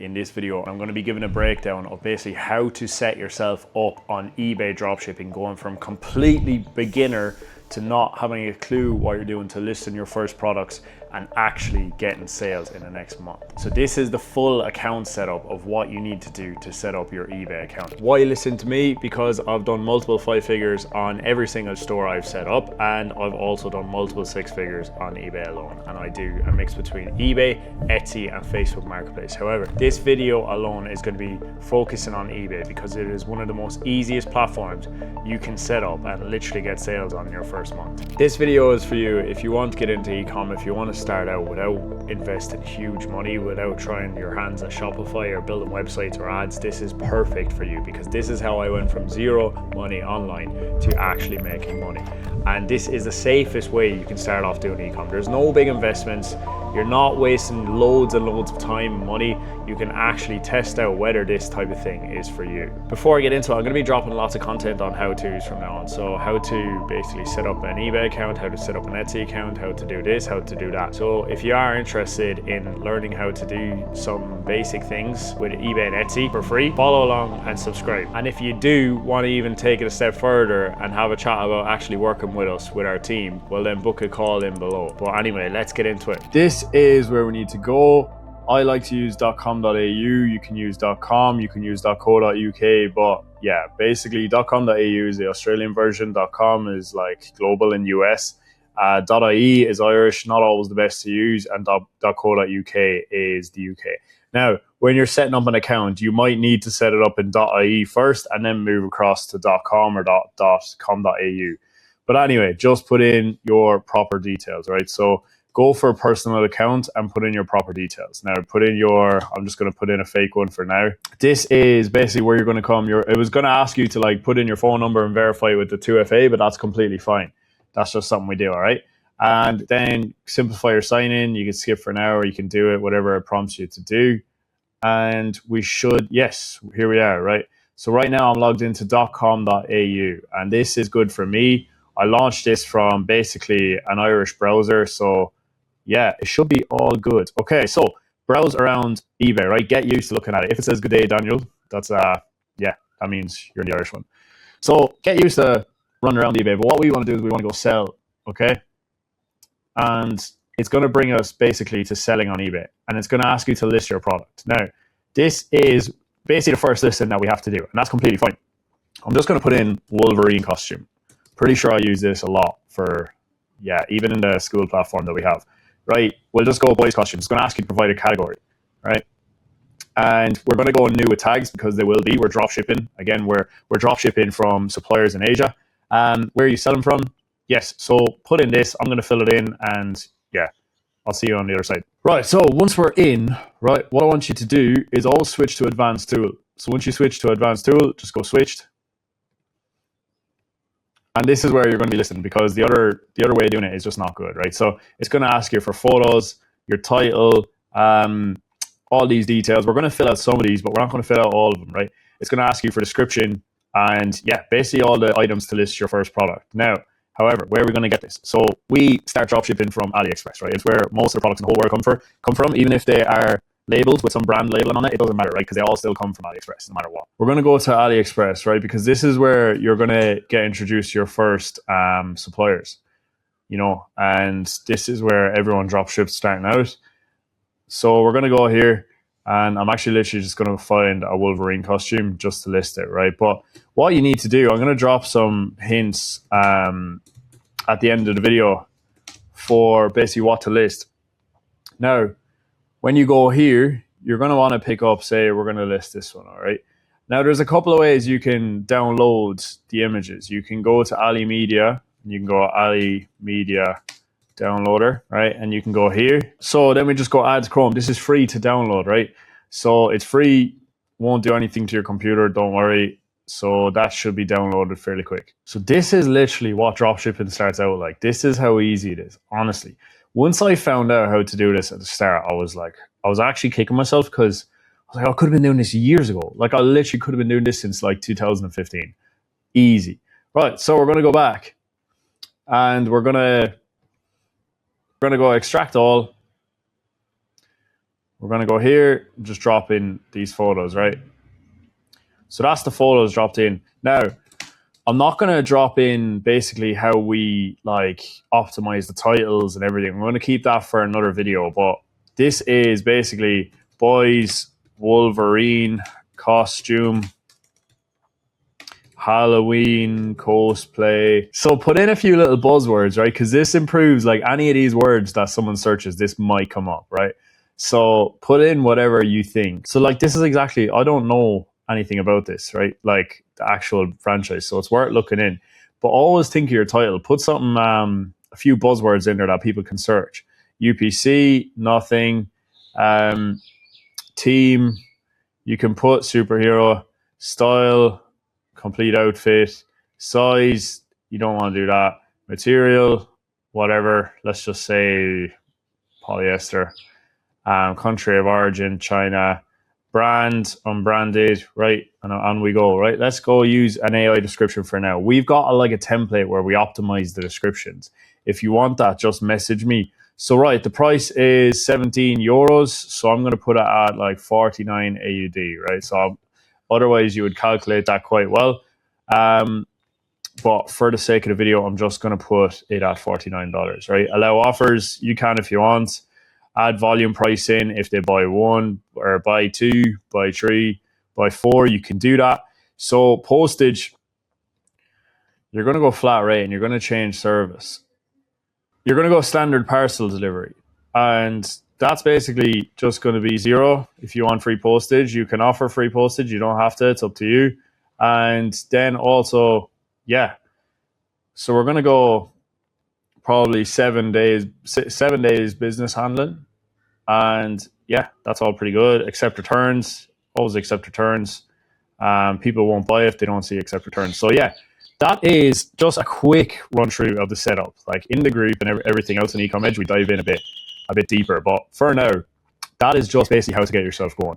In this video, I'm going to be giving a breakdown of basically how to set yourself up on eBay dropshipping, going from completely beginner to not having a clue what you're doing to listing your first products and actually getting sales in the next month. So this is the full account setup of what you need to do to set up your eBay account. Why listen to me? Because I've done multiple 5 figures on every single store I've set up, and I've also done multiple 6 figures on eBay alone, and I do a mix between eBay, Etsy and Facebook Marketplace. However, this video alone is going to be focusing on eBay because it is one of the most easiest platforms you can set up and literally get sales on your first month. This video is for you if you want to get into ecom, if you want to start out without investing huge money, without trying your hands at Shopify or building websites or ads. This is perfect for you because this is how I went from zero money online to actually making money. And this is the safest way you can start off doing ecom. There's no big investments. You're not wasting loads and loads of time and money. You can actually test out whether this type of thing is for you. Before I get into it, I'm going to be dropping lots of content on how-tos from now on. So how to basically set up an eBay account, how to set up an Etsy account, how to do this, how to do that. So if you are interested in learning how to do some basic things with eBay and Etsy for free, follow along and subscribe. And if you do want to even take it a step further and have a chat about actually working with us, with our team, well then book a call in below. But anyway, let's get into it. This is where we need to go. I like to use .com.au, you can use .com, you can use .co.uk, but yeah, basically .com.au is the Australian version, .com is like global in US, .ie is Irish, not always the best to use, and .co.uk is the UK. Now, when you're setting up an account, you might need to set it up in .ie first and then move across to .com or .com.au. But anyway, just put in your proper details, right? So go for a personal account and put in your proper details. Now put in your, I'm just going to put in a fake one for now. This is basically where you're going to come. It was going to ask you to like put in your phone number and verify with the 2FA, but that's completely fine. That's just something we do, all right? And then simplify your sign in. You can skip for now or you can do it, whatever it prompts you to do. And we should, yes, here we are, right? So right now I'm logged into .com.au and this is good for me. I launched this from basically an Irish browser. So yeah, it should be all good. Okay, so browse around eBay, right? Get used to looking at it. If it says good day, Daniel, that's, yeah, that means you're the Irish one. So get used to running around eBay. But what we want to do is we want to go sell, okay? And it's going to bring us basically to selling on eBay. And it's going to ask you to list your product. Now, this is basically the first listing that we have to do. And that's completely fine. I'm just going to put in Wolverine costume. Pretty sure I use this a lot for, yeah, even in the school platform that we have. Right, we'll just go boys costume. It's going to ask you to provide a category, right? And we're going to go new with tags because they will be. We're drop shipping. Again, we're drop shipping from suppliers in Asia. Where are you selling from? Yes, so put in this. I'm going to fill it in and yeah, I'll see you on the other side. Right, so once we're in, right, what I want you to do is always switch to advanced tool. So once you switch to advanced tool, just go switched. And this is where you're going to be listening because the other way of doing it is just not good, right? So it's going to ask you for photos, your title, all these details. We're going to fill out some of these, but we're not going to fill out all of them, right? It's going to ask you for description and yeah, basically all the items to list your first product. Now, however, where are we going to get this? So we start dropshipping from AliExpress, right? It's where most of the products in the whole world come from, even if they are labeled with some brand labeling on it, it doesn't matter, right? Because they all still come from AliExpress, no matter what. We're going to go to AliExpress, right? Because this is where you're going to get introduced to your first suppliers, you know, and this is where everyone dropships starting out. So we're going to go here and I'm actually literally just going to find a Wolverine costume just to list it, right? But what you need to do, I'm going to drop some hints at the end of the video for basically what to list. Now, when you go here, you're going to want to pick up, say, we're going to list this one, all right? Now, there's a couple of ways you can download the images. You can go to Ali Media, and you can go Ali Media Downloader, right? And you can go here. So then we just go add Chrome. This is free to download, right? So it's free, won't do anything to your computer, don't worry. So that should be downloaded fairly quick. So this is literally what dropshipping starts out like. This is how easy it is, honestly. Once I found out how to do this at the start, I was actually kicking myself because I was like, I could have been doing this years ago. Like I literally could have been doing this since like 2015. Easy. Right, so we're going to go back and we're going to go extract all. We're going to go here, just drop in these photos, right? So that's the photos dropped in. Now, I'm not going to drop in basically how we like optimize the titles and everything. I'm going to keep that for another video, but this is basically boys Wolverine costume, Halloween cosplay. So put in a few little buzzwords, right? Because this improves, like any of these words that someone searches, this might come up, right? So put in whatever you think. So like this is exactly, I don't know anything about this, right? Like the actual franchise. So it's worth looking in. But always think of your title. Put something, a few buzzwords in there that people can search. UPC, nothing. Team, you can put superhero. Style, complete outfit. Size, you don't want to do that. Material, whatever. Let's just say polyester. Country of origin, China. Brand, unbranded, right? And on we go, right? Let's go use an AI description for now. We've got like a template where we optimize the descriptions. If you want that, just message me. So, right, the price is 17 euros. So I'm going to put it at like 49 AUD, right? So otherwise you would calculate that quite well. But for the sake of the video, I'm just going to put it at $49, right? Allow offers, you can if you want. Add volume price in if they buy one or buy two, buy three, buy four, you can do that. So postage, you're going to go flat rate and you're going to change service. You're going to go standard parcel delivery. And that's basically just going to be $0. If you want free postage, you can offer free postage. You don't have to, it's up to you. And then also, yeah. So we're going to go probably 7 days business handling. And yeah, that's all pretty good. Accept returns, always accept returns. People won't buy if they don't see accept returns. So yeah, that is just a quick run through of the setup. Like in the group and everything else in Ecom Edge, we dive in a bit deeper. But for now, that is just basically how to get yourself going.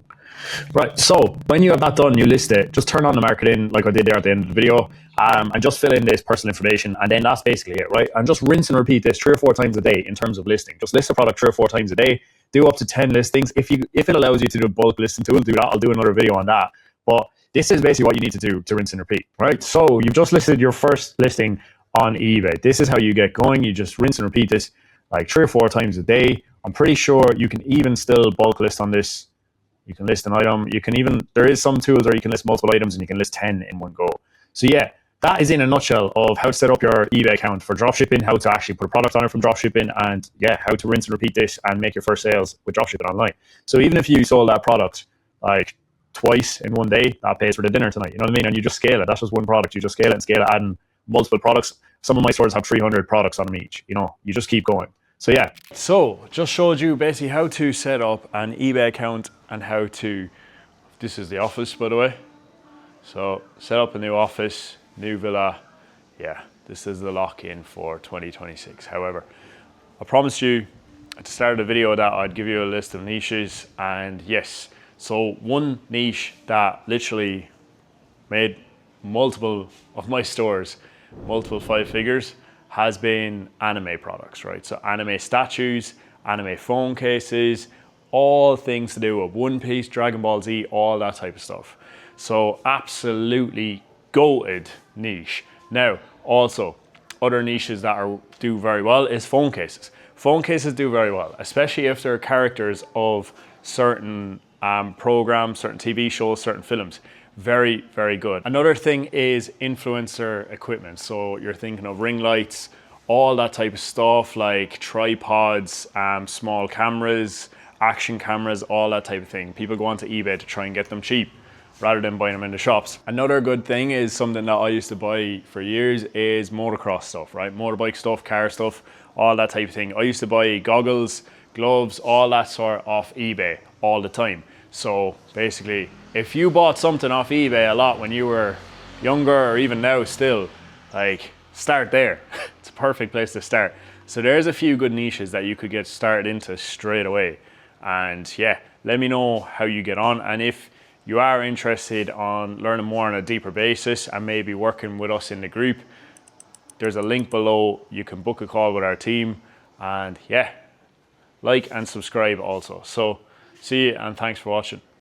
Right, so when you have that done, you list it, just turn on the marketing like I did there at the end of the video, and just fill in this personal information, and then that's basically it, right? And just rinse and repeat this 3 or 4 times a day in terms of listing. Just list a product 3 or 4 times a day, do up to 10 listings. If it allows you to do a bulk listing tool, do that. I'll do another video on that. But this is basically what you need to do to rinse and repeat, right? So you've just listed your first listing on eBay. This is how you get going. You just rinse and repeat this like 3 or 4 times a day. I'm pretty sure you can even still bulk list on this. You can list an item. You can even, there is some tools where you can list multiple items and you can list 10 in one go. So yeah, that is in a nutshell of how to set up your eBay account for dropshipping, how to actually put a product on it from dropshipping, and yeah, how to rinse and repeat this and make your first sales with dropshipping online. So even if you sold that product like twice in one day, that pays for the dinner tonight. You know what I mean? And you just scale it. That's just one product. You just scale it and scale it, adding multiple products. Some of my stores have 300 products on them each. You know, you just keep going. So yeah. So just showed you basically how to set up an eBay account and how to, this is the office by the way. So set up a new office, new villa. Yeah, this is the lock-in for 2026. However, I promised you at the start of the video that I'd give you a list of niches, and yes, so one niche that literally made multiple of my stores, multiple 5 figures, has been anime products, right? So anime statues, anime phone cases, all things to do with One Piece, Dragon Ball Z, all that type of stuff. So absolutely goated niche. Now, also, other niches that do very well is phone cases. Phone cases do very well, especially if they're characters of certain programs, certain TV shows, certain films. Very, very good. Another thing is influencer equipment. So you're thinking of ring lights, all that type of stuff, like tripods, small cameras, action cameras, all that type of thing. People go onto eBay to try and get them cheap rather than buying them in the shops. Another good thing is something that I used to buy for years is motocross stuff, right? Motorbike stuff, car stuff, all that type of thing. I used to buy goggles, gloves, all that sort off eBay all the time. So basically, if you bought something off eBay a lot when you were younger or even now still, like start there. It's a perfect place to start. So there's a few good niches that you could get started into straight away. And yeah, let me know how you get on. And if you are interested on learning more on a deeper basis and maybe working with us in the group, there's a link below. You can book a call with our team, and yeah, like and subscribe also. So See you, and thanks for watching.